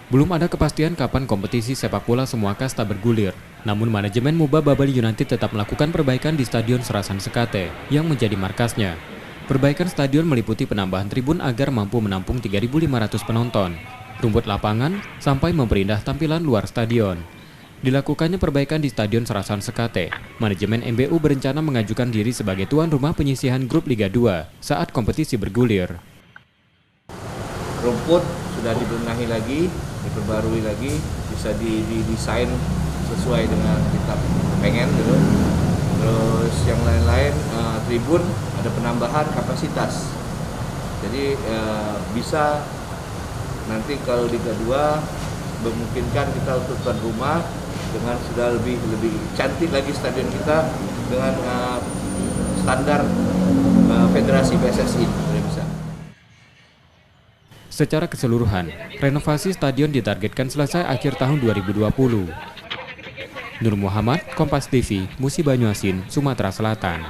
Belum ada kepastian kapan kompetisi sepak bola semua kasta bergulir. Namun manajemen MUBA Babali United tetap melakukan perbaikan di Stadion Serasan Sekate yang menjadi markasnya. Perbaikan stadion meliputi penambahan tribun agar mampu menampung 3.500 penonton, rumput lapangan, sampai memperindah tampilan luar stadion. Dilakukannya perbaikan di Stadion Serasan Sekate, manajemen MBU berencana mengajukan diri sebagai tuan rumah penyisihan grup Liga 2 saat kompetisi bergulir. Rumput sudah dibenahi lagi, diperbarui lagi, bisa didesain sesuai dengan kita pengen gitu. Terus yang lain-lain, tribun ada penambahan kapasitas. Jadi bisa nanti kalau Liga 2 memungkinkan kita untuk tuan rumah dengan sudah lebih cantik lagi stadion kita dengan standar Federasi PSSI sudah bisa. Secara keseluruhan, renovasi stadion ditargetkan selesai akhir tahun 2020. Nur Muhammad, Kompas TV, Musi Banyuasin, Sumatera Selatan.